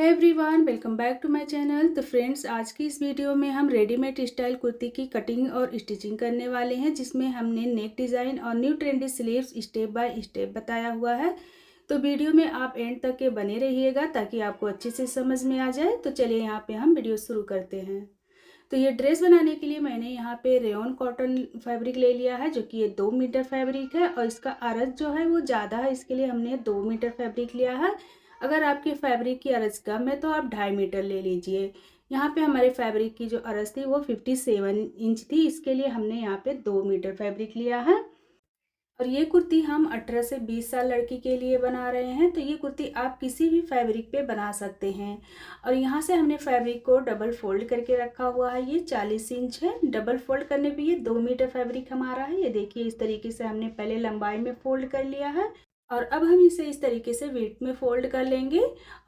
Everyone welcome back to my channel. तो friends, आज की इस वीडियो में हम रेडीमेड स्टाइल कुर्ती की कटिंग और स्टिचिंग करने वाले हैं, जिसमें हमने नेक डिज़ाइन और new trendy sleeves step by step बताया हुआ है। तो वीडियो में आप एंड तक के बने रहिएगा ताकि आपको अच्छे से समझ में आ जाए। तो चलिए यहाँ पे हम वीडियो शुरू करते हैं। तो ये ड्रेस बनाने के लिए मैंने यहाँ पे रेयॉन कॉटन फैब्रिक ले लिया है, जो कि ये 2 मीटर फैब्रिक है और इसका अरज जो है वो ज़्यादा है, इसके लिए हमने 2 मीटर फैब्रिक लिया है। अगर आपकी फैब्रिक की अरज कम है तो आप 2.5 मीटर ले लीजिए। यहाँ पे हमारे फैब्रिक की जो अरज थी वो 57 इंच थी, इसके लिए हमने यहाँ पे 2 मीटर फैब्रिक लिया है। और ये कुर्ती हम 18 से 20 साल लड़की के लिए बना रहे हैं। तो ये कुर्ती आप किसी भी फैब्रिक पे बना सकते हैं। और यहाँ से हमने फैब्रिक को डबल फोल्ड करके रखा हुआ है। ये 40 इंच है। डबल फोल्ड करने पे ये 2 मीटर फैब्रिक हमारा है। ये देखिए, इस तरीके से हमने पहले लंबाई में फोल्ड कर लिया है और अब हम इसे इस तरीके से विड्थ में फोल्ड कर लेंगे।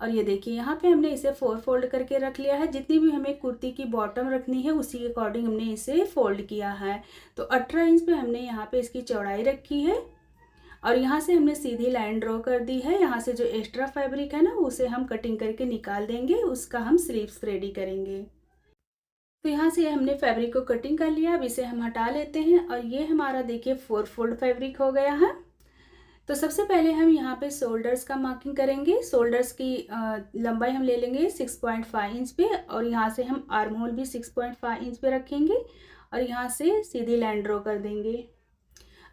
और ये देखिए, यहाँ पे हमने इसे 4 फोल्ड करके रख लिया है। जितनी भी हमें कुर्ती की बॉटम रखनी है उसी के अकॉर्डिंग हमने इसे फोल्ड किया है। तो 18 इंच पे हमने यहाँ पे इसकी चौड़ाई रखी है और यहाँ से हमने सीधी लाइन ड्रॉ कर दी है। यहाँ से जो एक्स्ट्रा फैब्रिक है ना, उसे हम कटिंग करके निकाल देंगे, उसका हम स्लीव्स रेडी करेंगे। तो यहाँ से हमने फैब्रिक को कटिंग कर लिया। अब इसे हम हटा लेते हैं और ये हमारा देखिए 4 फोल्ड फैब्रिक हो गया है। तो सबसे पहले हम यहाँ पे शोल्डर्स का मार्किंग करेंगे। शोल्डर्स की लंबाई हम ले लेंगे 6.5 इंच पे और यहाँ से हम आर्म होल भी 6.5 इंच पे रखेंगे और यहाँ से सीधी लाइन ड्रॉ कर देंगे।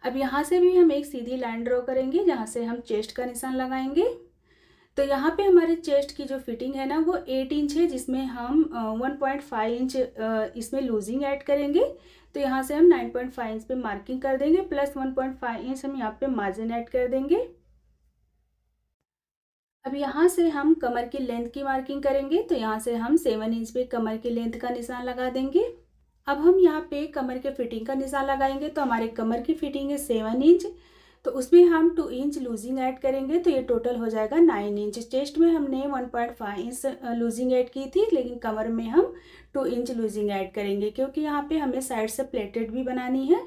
अब यहाँ से भी हम एक सीधी लाइन ड्रॉ करेंगे जहाँ से हम चेस्ट का निशान लगाएंगे। तो यहाँ पे हमारे चेस्ट की जो फिटिंग है ना वो 8 इंच है, जिसमें हम 1.5 इंच इसमें लूजिंग ऐड करेंगे। तो यहाँ से हम 9.5 इंच पे मार्किंग कर देंगे, प्लस 1.5 इंच हम यहाँ पे मार्जिन ऐड कर देंगे। अब यहाँ से हम कमर की लेंथ की मार्किंग करेंगे। तो यहाँ से हम 7 इंच पे कमर की लेंथ का निशान लगा देंगे। अब हम यहाँ पे कमर के फिटिंग का निशान लगाएंगे। तो हमारे कमर की फिटिंग है 7 इंच, तो उसमें हम 2 इंच लूजिंग ऐड करेंगे, तो ये टोटल हो जाएगा 9 इंच। चेस्ट में हमने 1.5 इंच लूजिंग ऐड की थी, लेकिन कमर में हम 2 इंच लूजिंग ऐड करेंगे क्योंकि यहाँ पे हमें साइड से प्लेटेड भी बनानी है।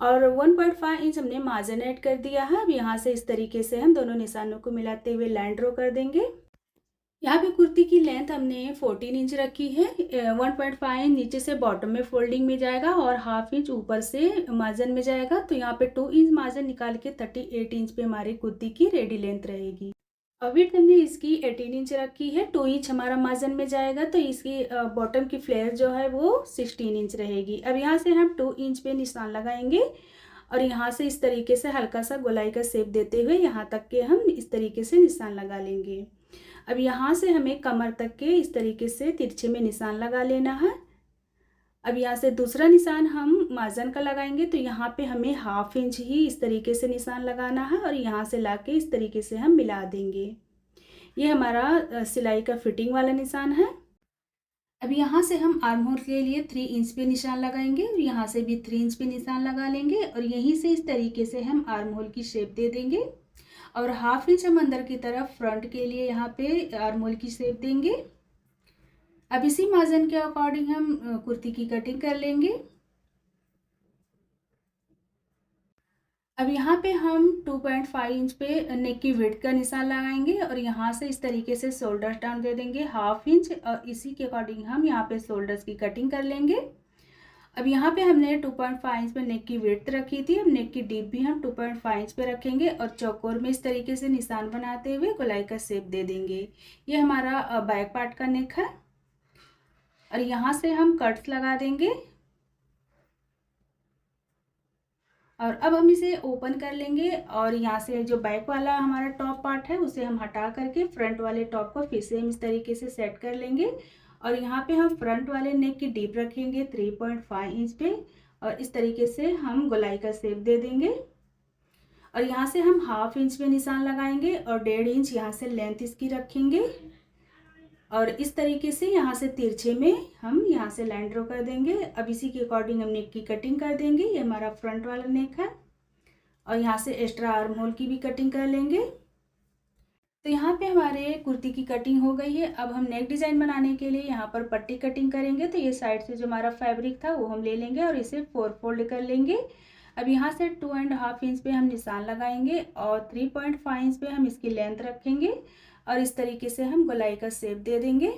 और 1.5 इंच हमने मार्जिन ऐड कर दिया है। अब यहाँ से इस तरीके से हम दोनों निशानों को मिलाते हुए लाइन ड्रॉ कर देंगे। यहाँ पे कुर्ती की लेंथ हमने 14 इंच रखी है। 1.5 इंच नीचे से बॉटम में फोल्डिंग में जाएगा और हाफ इंच ऊपर से मार्जिन में जाएगा। तो यहाँ पे 2 इंच मार्जिन निकाल के 38 इंच पे हमारी कुर्ती की रेडी लेंथ रहेगी। और विड्थ हमने इसकी 18 इंच रखी है। 2 इंच हमारा मार्जिन में जाएगा, तो इसकी बॉटम की फ्लेयर जो है वो 16 इंच रहेगी। अब यहाँ से हम 2 इंच पे निशान लगाएंगे और यहाँ से इस तरीके से हल्का सा गोलाई का शेप देते हुए यहाँ तक के हम इस तरीके से निशान लगा लेंगे। अब यहाँ से हमें कमर तक के इस तरीके से तिरछे में निशान लगा लेना है। अब यहाँ से दूसरा निशान हम मार्जिन का लगाएंगे। तो यहाँ पे हमें हाफ इंच ही इस तरीके से निशान लगाना है और यहाँ से लाके इस तरीके से हम मिला देंगे। ये हमारा सिलाई का फिटिंग वाला निशान है। अब यहाँ से हम आर्म होल के लिए 3 इंच पे निशान लगाएंगे और यहाँ से भी 3 इंच पे निशान लगा लेंगे और यहीं से इस तरीके से हम आर्म होल की शेप दे देंगे और हाफ इंच हम अंदर की तरफ फ्रंट के लिए यहाँ पे आर्म होल की शेप देंगे। अब इसी मार्जिन के अकॉर्डिंग हम कुर्ती की कटिंग कर लेंगे। अब यहाँ पे हम 2.5 इंच पे नेक की विड्थ का निशान लगाएंगे और यहाँ से इस तरीके से शोल्डर डाउन दे देंगे हाफ इंच और इसी के अकॉर्डिंग हम यहाँ पे शोल्डर्स की कटिंग कर लेंगे। अब यहाँ पे हमने 2.5 इंच पे नेक की विड्थ रखी थी। अब नेक की डीप भी हम 2.5 इंच पे रखेंगे और चौकोर में इस तरीके से निशान बनाते हुए गोलाई का शेप दे देंगे। ये हमारा बैक पार्ट का नेक है और यहाँ से हम कट्स लगा देंगे और अब हम इसे ओपन कर लेंगे और यहाँ से जो बैक वाला हमारा टॉप पार्ट है उसे हम हटा करके फ्रंट वाले टॉप को फिर से हम इस तरीके से सेट कर लेंगे और यहाँ पे हम फ्रंट वाले नेक की डीप रखेंगे 3.5 इंच पे और इस तरीके से हम गोलाई का शेप दे देंगे और यहाँ से हम हाफ इंच पे निशान लगाएंगे और 1.5 इंच यहाँ से लेंथ इसकी रखेंगे और इस तरीके से यहाँ से तिरछे में हम यहाँ से लाइन ड्रॉ कर देंगे। अब इसी के अकॉर्डिंग हम नेक की कटिंग कर देंगे। ये हमारा फ्रंट वाला नेक है और यहाँ से एक्स्ट्रा आर्म होल की भी कटिंग कर लेंगे। तो यहाँ पे हमारे कुर्ती की कटिंग हो गई है। अब हम नेक डिज़ाइन बनाने के लिए यहाँ पर पट्टी कटिंग करेंगे। तो ये साइड से जो हमारा फैब्रिक था वो हम ले लेंगे और इसे 4 फोल्ड कर लेंगे। अब यहाँ से 2.5 इंच पे हम निशान लगाएंगे और 3.5 इंच पे हम इसकी लेंथ रखेंगे और इस तरीके से हम गोलाई का शेप दे देंगे।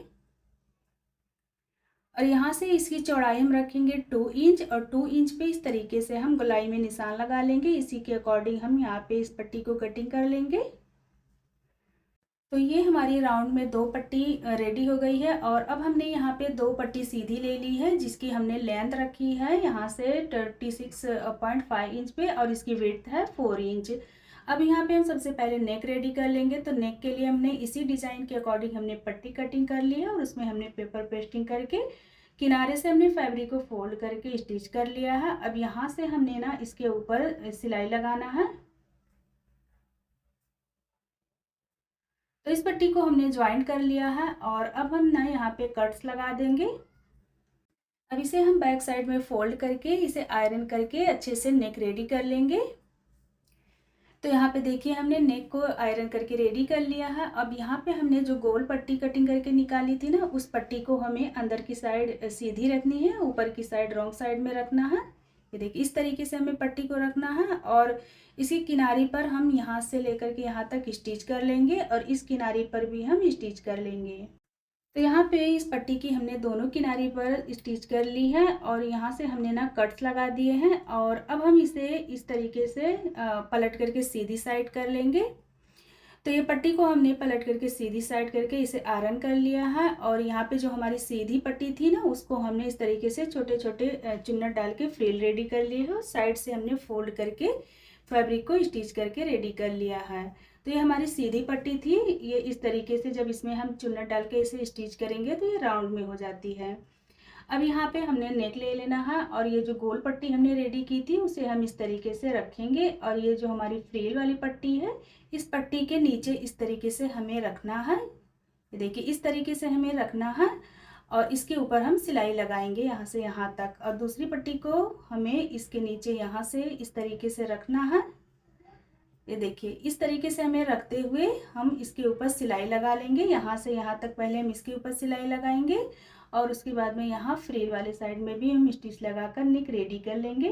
और यहाँ से इसकी चौड़ाई हम रखेंगे 2 इंच और 2 इंच पे इस तरीके से हम गोलाई में निशान लगा लेंगे। इसी के अकॉर्डिंग हम यहाँ पे इस पट्टी को कटिंग कर लेंगे। तो ये हमारी राउंड में 2 पट्टी रेडी हो गई है। और अब हमने यहाँ पे 2 पट्टी सीधी ले ली है, जिसकी हमने लेंथ रखी है यहाँ से 36.5 इंच पे और इसकी विड्थ है 4 इंच। अब यहाँ पे हम सबसे पहले नेक रेडी कर लेंगे। तो नेक के लिए हमने इसी डिज़ाइन के अकॉर्डिंग हमने पट्टी कटिंग कर ली है और उसमें हमने पेपर पेस्टिंग करके किनारे से हमने फैब्रिक को फोल्ड करके स्टिच कर लिया है। अब यहाँ से हमने ना इसके ऊपर सिलाई लगाना है। तो इस पट्टी को हमने ज्वाइंट कर लिया है और अब हम ना यहाँ पे कट्स लगा देंगे। अब इसे हम बैक साइड में फोल्ड करके इसे आयरन करके अच्छे से नेक रेडी कर लेंगे। तो यहाँ पे देखिए हमने नेक को आयरन करके रेडी कर लिया है। अब यहाँ पे हमने जो गोल पट्टी कटिंग करके निकाली थी ना, उस पट्टी को हमें अंदर की साइड सीधी रखनी है, ऊपर की साइड रॉन्ग साइड में रखना है। ये देखिए इस तरीके से हमें पट्टी को रखना है और इसी किनारी पर हम यहाँ से लेकर के यहाँ तक स्टिच कर लेंगे और इस किनारी पर भी हम स्टिच कर लेंगे। तो यहाँ पे इस पट्टी की हमने दोनों किनारी पर स्टिच कर ली है और यहाँ से हमने ना कट्स लगा दिए हैं। और अब हम इसे इस तरीके से पलट करके सीधी साइड कर लेंगे। तो ये पट्टी को हमने पलट करके सीधी साइड करके इसे आयरन कर लिया है। और यहाँ पे जो हमारी सीधी पट्टी थी ना, उसको हमने इस तरीके से छोटे छोटे चुन्नट डाल के फ्रिल रेडी कर लिए है और साइड से हमने फोल्ड करके फैब्रिक को स्टिच करके रेडी कर लिया है। तो ये हमारी सीधी पट्टी थी। ये इस तरीके से जब इसमें हम चुन्नट डाल के इसे स्टिच करेंगे तो ये राउंड में हो जाती है। अब यहाँ पे हमने नेक ले लेना है और ये जो गोल पट्टी हमने रेडी की थी उसे हम इस तरीके से रखेंगे और ये जो हमारी फ्रिल वाली पट्टी है, इस पट्टी के नीचे इस तरीके से हमें रखना है। ये देखिए इस तरीके से हमें रखना है और इसके ऊपर हम सिलाई लगाएंगे यहाँ से यहाँ तक। और दूसरी पट्टी को हमें इसके नीचे यहाँ से इस तरीके से रखना है। ये देखिए इस तरीके से हमें रखते हुए हम इसके ऊपर सिलाई लगा लेंगे। यहाँ से यहाँ तक पहले हम इसके ऊपर सिलाई लगाएंगे और उसके बाद में यहाँ फ्रिल वाले साइड में भी हम स्टिच लगाकर नेक रेडी कर लेंगे।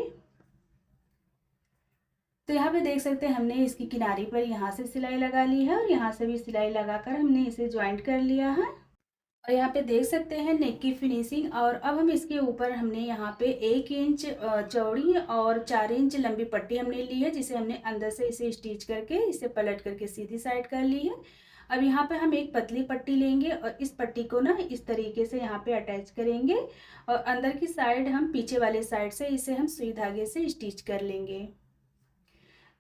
तो यहाँ पे देख सकते हैं हमने इसकी किनारी पर यहाँ से सिलाई लगा ली है और यहाँ से भी सिलाई लगाकर हमने इसे ज्वाइंट कर लिया है। और यहाँ पे देख सकते हैं नेक की फिनिशिंग। और अब हम इसके ऊपर हमने यहाँ पे 1 इंच चौड़ी और 4 इंच लंबी पट्टी हमने ली है, जिसे हमने अंदर से इसे स्टिच करके इसे पलट करके सीधी साइड कर ली है। अब यहाँ पे हम एक पतली पट्टी लेंगे और इस पट्टी को ना इस तरीके से यहाँ पे अटैच करेंगे और अंदर की साइड हम पीछे वाले साइड से इसे हम सुई धागे से स्टिच कर लेंगे।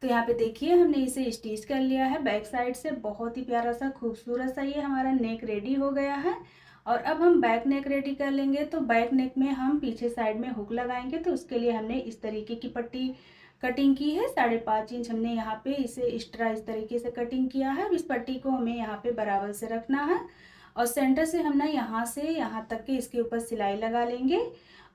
तो यहाँ पे देखिए हमने इसे स्टिच कर लिया है बैक साइड से। बहुत ही प्यारा सा खूबसूरत सा ये हमारा नेक रेडी हो गया है। और अब हम बैक नेक रेडी कर लेंगे। तो बैक नेक में हम पीछे साइड में हुक लगाएंगे। तो उसके लिए हमने इस तरीके की पट्टी कटिंग की है, 5.5 इंच हमने यहाँ पे इसे एक्स्ट्रा इस तरीके से कटिंग किया है। इस पट्टी को हमें यहाँ पे बराबर से रखना है और सेंटर से हम ना यहाँ से यहाँ तक के इसके ऊपर सिलाई लगा लेंगे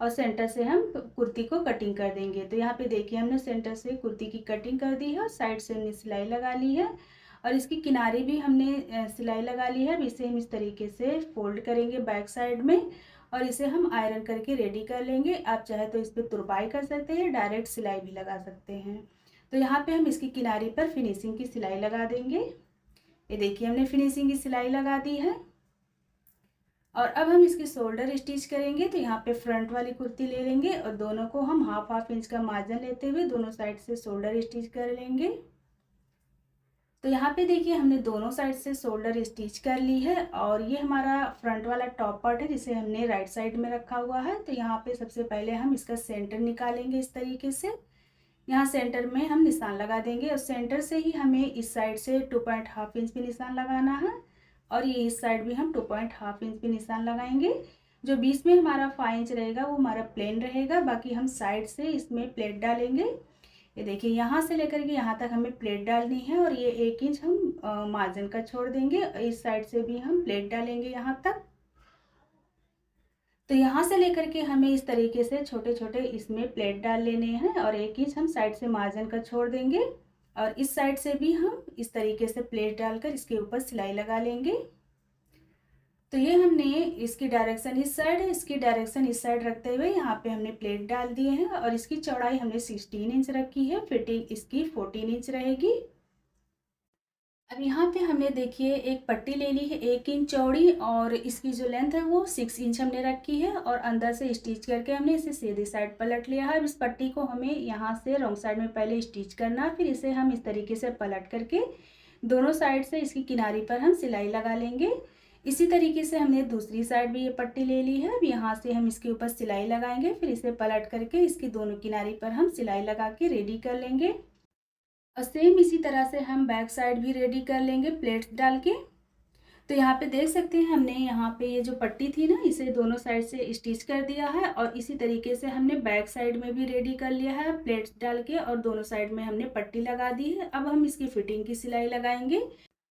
और सेंटर से हम कुर्ती को कटिंग कर देंगे। तो यहाँ पे देखिए हमने सेंटर से कुर्ती की कटिंग कर दी है और साइड से हमने सिलाई लगा ली है और इसकी किनारे भी हमने सिलाई लगा ली है। अब इसे हम इस तरीके से फोल्ड करेंगे बैक साइड में और इसे हम आयरन करके रेडी कर लेंगे। आप चाहे तो इस पर तुरपाई कर सकते हैं, डायरेक्ट सिलाई भी लगा सकते हैं। तो यहाँ पे हम इसकी किनारे पर फिनिशिंग की सिलाई लगा देंगे। ये देखिए हमने फिनिशिंग की सिलाई लगा दी है। और अब हम इसकी शोल्डर स्टिच करेंगे। तो यहाँ पे फ्रंट वाली कुर्ती ले लेंगे और दोनों को हम हाफ इंच का मार्जिन लेते हुए दोनों साइड से शोल्डर स्टिच कर लेंगे। तो यहाँ पे देखिए हमने दोनों साइड से शोल्डर स्टिच कर ली है और ये हमारा फ्रंट वाला टॉप पार्ट है, जिसे हमने राइट साइड में रखा हुआ है। तो यहाँ पे सबसे पहले हम इसका सेंटर निकालेंगे इस तरीके से। यहाँ सेंटर में हम निशान लगा देंगे और सेंटर से ही हमें इस साइड से 2.5 इंच पे निशान लगाना है और ये इस साइड भी हम 2.5 इंच पे निशान लगाएंगे। जो बीच में हमारा 5 इंच रहेगा वो हमारा प्लेन रहेगा, बाकी हम साइड से इसमें प्लेट डालेंगे। ये देखिए यहाँ से लेकर के यहाँ तक हमें प्लेट डालनी है और ये 1 इंच हम मार्जिन का छोड़ देंगे। इस साइड से भी हम प्लेट डालेंगे यहाँ तक। तो यहाँ से लेकर के हमें इस तरीके से छोटे छोटे इसमें प्लेट डाल लेने हैं और 1 इंच हम साइड से मार्जिन का छोड़ देंगे और इस साइड से भी हम इस तरीके से प्लेट डालकर इसके ऊपर सिलाई लगा लेंगे। तो ये हमने इसकी डायरेक्शन इस साइड है, इसकी डायरेक्शन इस साइड रखते हुए यहाँ पे हमने प्लेट डाल दिए हैं और इसकी चौड़ाई हमने 16 इंच रखी है, फिटिंग इसकी 14 इंच रहेगी। अब यहाँ पे हमने देखिए एक पट्टी ले ली है 1 इंच चौड़ी और इसकी जो लेंथ है वो 6 इंच हमने रखी है और अंदर से स्टिच करके हमने इसे सीधी साइड पलट लिया है। अब इस पट्टी को हमें यहाँ से रॉन्ग साइड में पहले स्टिच करना, फिर इसे हम इस तरीके से पलट करके दोनों साइड से इसकी किनारी पर हम सिलाई लगा लेंगे। इसी तरीके से हमने दूसरी साइड भी ये पट्टी ले ली है। अब यहाँ से हम इसके ऊपर सिलाई लगाएंगे, फिर इसे पलट करके इसकी दोनों किनारी पर हम सिलाई लगा के रेडी कर लेंगे। और सेम इसी तरह से हम बैक साइड भी रेडी कर लेंगे प्लेट्स डाल के। तो यहाँ पे देख सकते हैं हमने यहाँ पे ये जो पट्टी थी ना, इसे दोनों साइड से स्टिच कर दिया है और इसी तरीके से हमने बैक साइड में भी रेडी कर लिया है प्लेट्स डाल के और दोनों साइड में हमने पट्टी लगा दी है। अब हम इसकी फिटिंग की सिलाई लगाएंगे।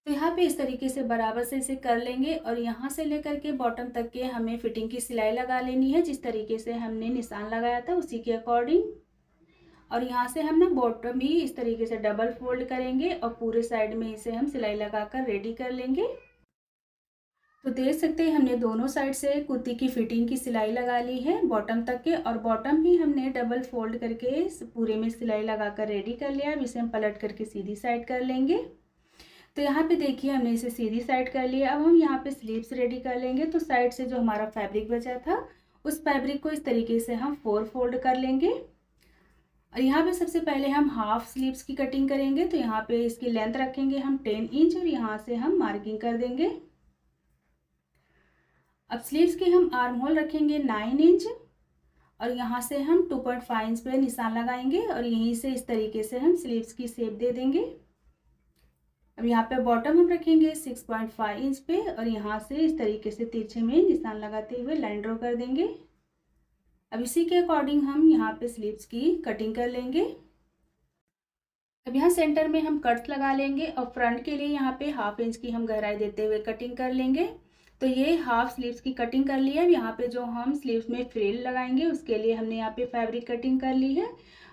तो यहाँ पे इस तरीके से बराबर से इसे कर लेंगे और यहाँ से लेकर के बॉटम तक के हमें फिटिंग की सिलाई लगा लेनी है, जिस तरीके से हमने निशान लगाया था उसी के अकॉर्डिंग। और यहाँ से हम ना बॉटम भी इस तरीके से डबल फोल्ड करेंगे और पूरे साइड में इसे हम सिलाई लगाकर रेडी कर लेंगे। तो देख सकते हैं हमने दोनों साइड से कुर्ती की फिटिंग की सिलाई लगा ली है बॉटम तक के, और बॉटम भी हमने डबल फोल्ड करके पूरे में सिलाई लगाकर रेडी कर लिया। अब इसे हम पलट करके सीधी साइड कर लेंगे। तो यहाँ पे देखिए हमने इसे सीधी साइड कर लिया। अब हम यहाँ पे स्लीव्स रेडी कर लेंगे। तो साइड से जो हमारा फैब्रिक बचा था उस फैब्रिक को इस तरीके से हम 4 फोल्ड कर लेंगे और यहाँ पे सबसे पहले हम हाफ स्लीव्स की कटिंग करेंगे। तो यहाँ पे इसकी लेंथ रखेंगे हम 10 इंच और यहाँ से हम मार्किंग कर देंगे। अब स्लीव्स के हम आर्म होल रखेंगे 9 इंच और यहाँ से हम 2.5 इंच पे निशान लगाएंगे और यहीं से इस तरीके से हम स्लीव्स की शेप दे देंगे। अब यहाँ पे बॉटम हम रखेंगे 6.5 इंच पे और यहाँ से इस तरीके से तिरछे में निशान लगाते हुए लाइन ड्रॉ कर देंगे। अब इसी के अकॉर्डिंग हम यहाँ पे स्लीव्स की कटिंग कर लेंगे। अब यहाँ सेंटर में हम कट्स लगा लेंगे और फ्रंट के लिए यहाँ पे 1/2 इंच की हम गहराई देते हुए कटिंग कर लेंगे। तो ये हाफ स्लीव्स की कटिंग कर ली है। अब यहाँ पे जो हम स्लीव्स में फ्रिल लगाएंगे उसके लिए हमने यहाँ पे फैब्रिक कटिंग कर ली है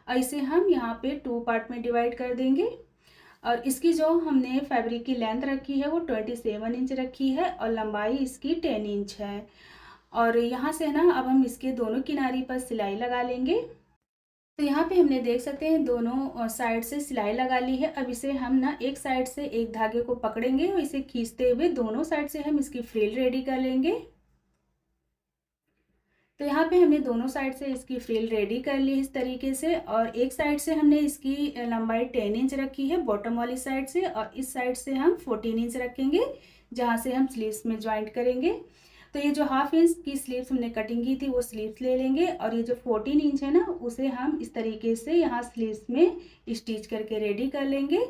और इसे हम यहाँ पे 2 पार्ट में डिवाइड कर देंगे। और इसकी जो हमने फैब्रिक की लेंथ रखी है वो 27 इंच रखी है और लंबाई इसकी 10 इंच है। और यहाँ से ना अब हम इसके दोनों किनारी पर सिलाई लगा लेंगे। तो यहाँ पे हमने देख सकते हैं दोनों साइड से सिलाई लगा ली है। अब इसे हम ना एक साइड से एक धागे को पकड़ेंगे और इसे खींचते हुए दोनों साइड से हम इसकी फ्रिल रेडी कर लेंगे। तो यहाँ पे हमने दोनों साइड से इसकी फ्रिल रेडी कर ली इस तरीके से और एक साइड से हमने इसकी लंबाई 10 इंच रखी है बॉटम वाली साइड से और इस साइड से हम 14 इंच रखेंगे जहाँ से हम स्लीव्स में ज्वाइंट करेंगे। तो ये जो 1/2 इंच की स्लीव्स हमने कटिंग की थी वो स्लीव्स ले लेंगे और ये जो 14 इंच है ना उसे हम इस तरीके से यहाँ स्लीव्स में स्टिच करके रेडी कर लेंगे।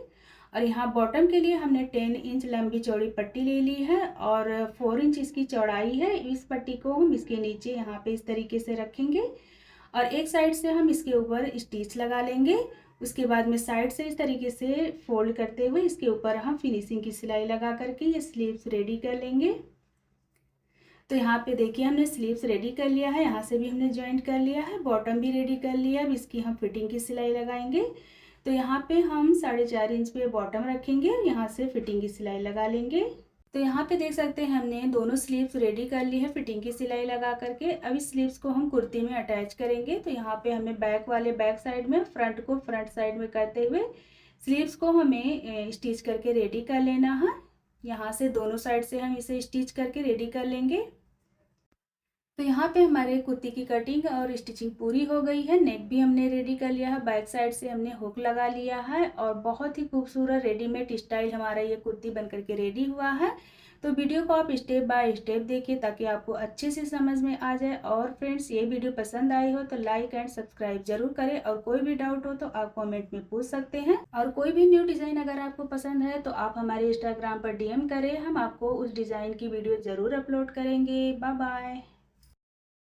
और यहाँ बॉटम के लिए हमने 10 इंच लंबी चौड़ी पट्टी ले ली है और 4 इंच इसकी चौड़ाई है। इस पट्टी को हम इसके नीचे यहाँ पे इस तरीके से रखेंगे और एक साइड से हम इसके ऊपर स्टिच लगा लेंगे। उसके बाद में साइड से इस तरीके से फोल्ड करते हुए इसके ऊपर हम फिनिशिंग की सिलाई लगा करके ये स्लीव्स रेडी कर लेंगे। तो यहाँ पे देखिए हमने स्लीव्स रेडी कर लिया है, यहाँ से भी हमने ज्वाइंट कर लिया है, बॉटम भी रेडी कर लिया है। अब इसकी हम फिटिंग की सिलाई लगाएंगे। तो यहाँ पे हम 4.5 इंच पे बॉटम रखेंगे और यहाँ से फिटिंग की सिलाई लगा लेंगे। तो यहाँ पे देख सकते हैं हमने दोनों स्लीव्स रेडी कर ली है फिटिंग की सिलाई लगा करके। अब इस स्लीव्स को हम कुर्ती में अटैच करेंगे। तो यहाँ पे हमें बैक वाले बैक साइड में, फ्रंट को फ्रंट साइड में करते हुए स्लीव्स को हमें स्टिच करके रेडी कर लेना है। यहाँ से दोनों साइड से हम इसे स्टिच करके रेडी कर लेंगे। तो यहाँ पे हमारे कुर्ती की कटिंग और स्टिचिंग पूरी हो गई है। नेक भी हमने रेडी कर लिया है, बैक साइड से हमने हुक लगा लिया है और बहुत ही खूबसूरत रेडीमेड स्टाइल हमारा ये कुर्ती बनकर के रेडी हुआ है। तो वीडियो को आप स्टेप बाय स्टेप देखिए ताकि आपको अच्छे से समझ में आ जाए। और फ्रेंड्स ये वीडियो पसंद आई हो तो लाइक एंड सब्सक्राइब जरूर करें और कोई भी डाउट हो तो आप कमेंट में पूछ सकते हैं। और कोई भी न्यू डिज़ाइन अगर आपको पसंद है तो आप हमारे इंस्टाग्राम पर DM करें, हम आपको उस डिज़ाइन की वीडियो ज़रूर अपलोड करेंगे। Bye bye.